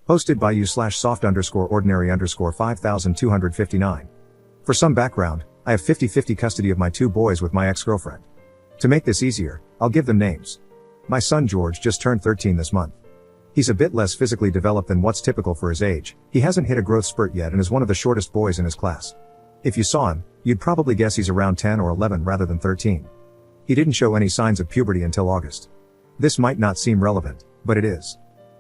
Hosted by you/soft_ordinary_5259. For some background, I have 50-50 custody of my two boys with my ex-girlfriend. To make this easier, I'll give them names. My son George just turned 13 this month. He's a bit less physically developed than what's typical for his age, he hasn't hit a growth spurt yet and is one of the shortest boys in his class. If you saw him, you'd probably guess he's around 10 or 11 rather than 13. He didn't show any signs of puberty until August. This might not seem relevant, but it is.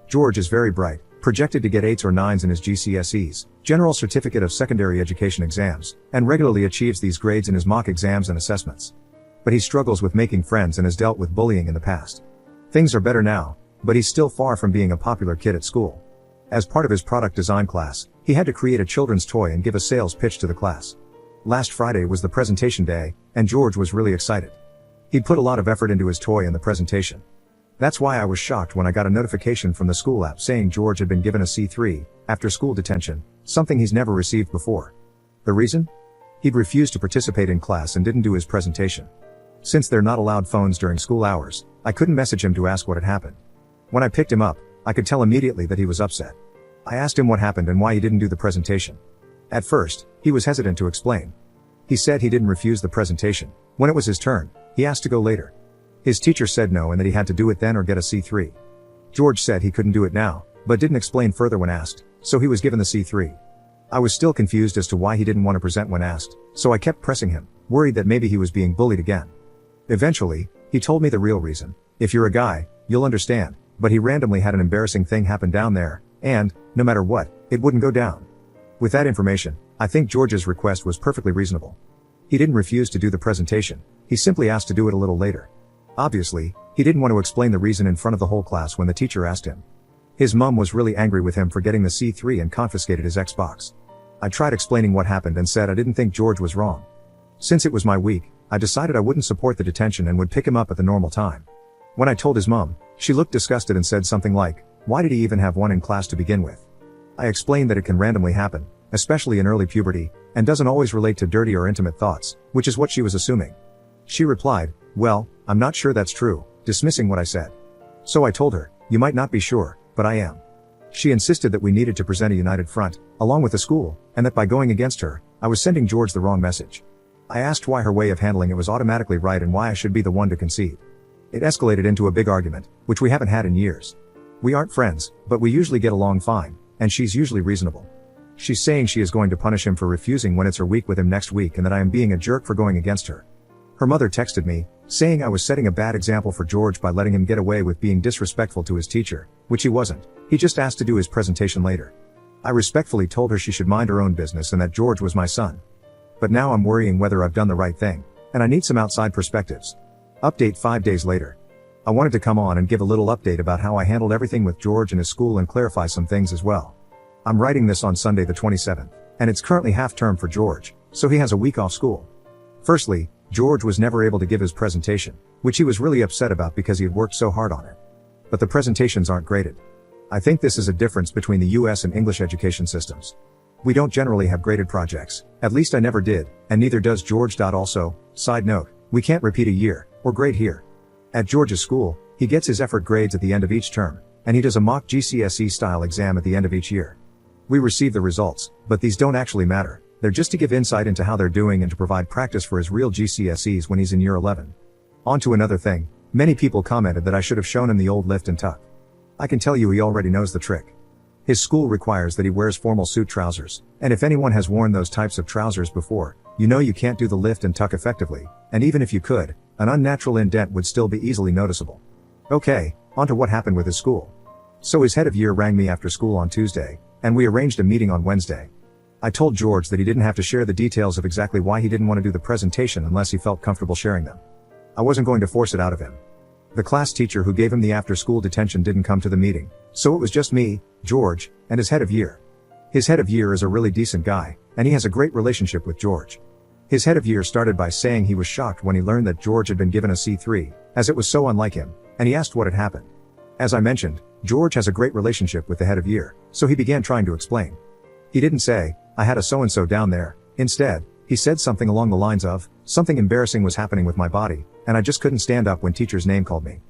George is very bright, projected to get 8s or 9s in his GCSEs, General Certificate of Secondary Education exams, and regularly achieves these grades in his mock exams and assessments. But he struggles with making friends and has dealt with bullying in the past. Things are better now, but he's still far from being a popular kid at school. As part of his product design class, he had to create a children's toy and give a sales pitch to the class. Last Friday was the presentation day, and George was really excited. He'd put a lot of effort into his toy and the presentation. That's why I was shocked when I got a notification from the school app saying George had been given a C3, after school detention, something he's never received before. The reason? He'd refused to participate in class and didn't do his presentation. Since they're not allowed phones during school hours, I couldn't message him to ask what had happened. When I picked him up, I could tell immediately that he was upset. I asked him what happened and why he didn't do the presentation. At first, he was hesitant to explain. He said he didn't refuse the presentation. When it was his turn, he asked to go later. His teacher said no and that he had to do it then or get a C3. George said he couldn't do it now, but didn't explain further when asked, so he was given the C3. I was still confused as to why he didn't want to present when asked, so I kept pressing him, worried that maybe he was being bullied again. Eventually, he told me the real reason. If you're a guy, you'll understand, but he randomly had an embarrassing thing happen down there, and, no matter what, it wouldn't go down. With that information, I think George's request was perfectly reasonable. He didn't refuse to do the presentation, he simply asked to do it a little later. Obviously, he didn't want to explain the reason in front of the whole class when the teacher asked him. His mom was really angry with him for getting the C3 and confiscated his Xbox. I tried explaining what happened and said I didn't think George was wrong. Since it was my week, I decided I wouldn't support the detention and would pick him up at the normal time. When I told his mom, she looked disgusted and said something like, "Why did he even have one in class to begin with?" I explained that it can randomly happen, especially in early puberty, and doesn't always relate to dirty or intimate thoughts, which is what she was assuming. She replied, "Well, I'm not sure that's true," dismissing what I said. So I told her, "You might not be sure, but I am." She insisted that we needed to present a united front, along with the school, and that by going against her, I was sending George the wrong message. I asked why her way of handling it was automatically right and why I should be the one to concede. It escalated into a big argument, which we haven't had in years. We aren't friends, but we usually get along fine, and she's usually reasonable. She's saying she is going to punish him for refusing when it's her week with him next week and that I am being a jerk for going against her. Her mother texted me, saying I was setting a bad example for George by letting him get away with being disrespectful to his teacher, which he wasn't. He just asked to do his presentation later. I respectfully told her she should mind her own business and that George was my son. But now I'm worrying whether I've done the right thing, and I need some outside perspectives. Update 5 days later. I wanted to come on and give a little update about how I handled everything with George and his school and clarify some things as well. I'm writing this on Sunday the 27th, and it's currently half term for George, so he has a week off school. Firstly, George was never able to give his presentation, which he was really upset about because he had worked so hard on it. But the presentations aren't graded. I think this is a difference between the US and English education systems. We don't generally have graded projects, at least I never did, and neither does George. Also, side note, we can't repeat a year, or grade here. At George's school, he gets his effort grades at the end of each term, and he does a mock GCSE style exam at the end of each year. We receive the results, but these don't actually matter, they're just to give insight into how they're doing and to provide practice for his real GCSEs when he's in year 11. On to another thing, many people commented that I should have shown him the old lift and tuck. I can tell you he already knows the trick. His school requires that he wears formal suit trousers, and if anyone has worn those types of trousers before, you know you can't do the lift and tuck effectively, and even if you could, an unnatural indent would still be easily noticeable. Okay, on to what happened with his school. So his head of year rang me after school on Tuesday, and we arranged a meeting on Wednesday. I told George that he didn't have to share the details of exactly why he didn't want to do the presentation unless he felt comfortable sharing them. I wasn't going to force it out of him. The class teacher who gave him the after-school detention didn't come to the meeting, so it was just me, George, and his head of year. His head of year is a really decent guy, and he has a great relationship with George. His head of year started by saying he was shocked when he learned that George had been given a C3, as it was so unlike him, and he asked what had happened. As I mentioned, George has a great relationship with the head of year, so he began trying to explain. He didn't say, "I had a so-and-so down there." Instead, he said something along the lines of, "Something embarrassing was happening with my body, and I just couldn't stand up when teacher's name called me."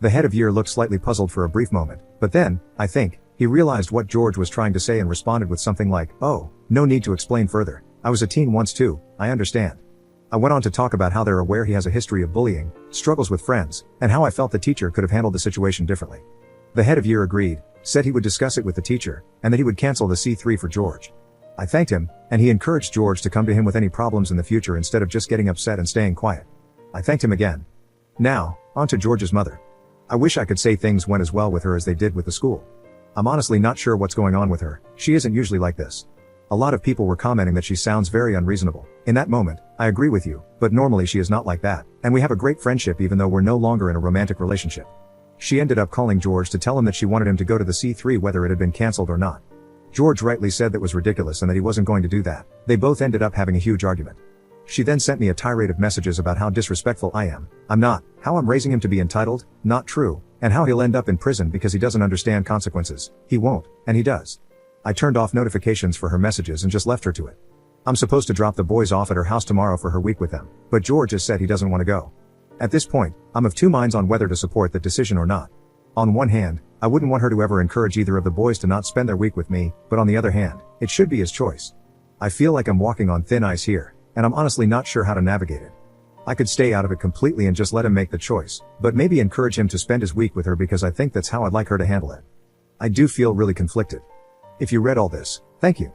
The head of year looked slightly puzzled for a brief moment, but then, I think, He realized what George was trying to say and responded with something like, "Oh, no need to explain further. I was a teen once too, I understand." I went on to talk about how they're aware he has a history of bullying, struggles with friends, and how I felt the teacher could have handled the situation differently. The head of year agreed, said he would discuss it with the teacher, and that he would cancel the C3 for George. I thanked him, and he encouraged George to come to him with any problems in the future instead of just getting upset and staying quiet. I thanked him again. Now, on to George's mother. I wish I could say things went as well with her as they did with the school. I'm honestly not sure what's going on with her, she isn't usually like this. A lot of people were commenting that she sounds very unreasonable. In that moment, I agree with you, but normally she is not like that, and we have a great friendship even though we're no longer in a romantic relationship. She ended up calling George to tell him that she wanted him to go to the C3 whether it had been cancelled or not. George rightly said that was ridiculous and that he wasn't going to do that. They both ended up having a huge argument. She then sent me a tirade of messages about how disrespectful I am. I'm not, how I'm raising him to be entitled, not true, and how he'll end up in prison because he doesn't understand consequences. He won't, and he does. I turned off notifications for her messages and just left her to it. I'm supposed to drop the boys off at her house tomorrow for her week with them, but George has said he doesn't want to go. At this point, I'm of two minds on whether to support that decision or not. On one hand, I wouldn't want her to ever encourage either of the boys to not spend their week with me, but on the other hand, it should be his choice. I feel like I'm walking on thin ice here, and I'm honestly not sure how to navigate it. I could stay out of it completely and just let him make the choice, but maybe encourage him to spend his week with her because I think that's how I'd like her to handle it. I do feel really conflicted. If you read all this, thank you.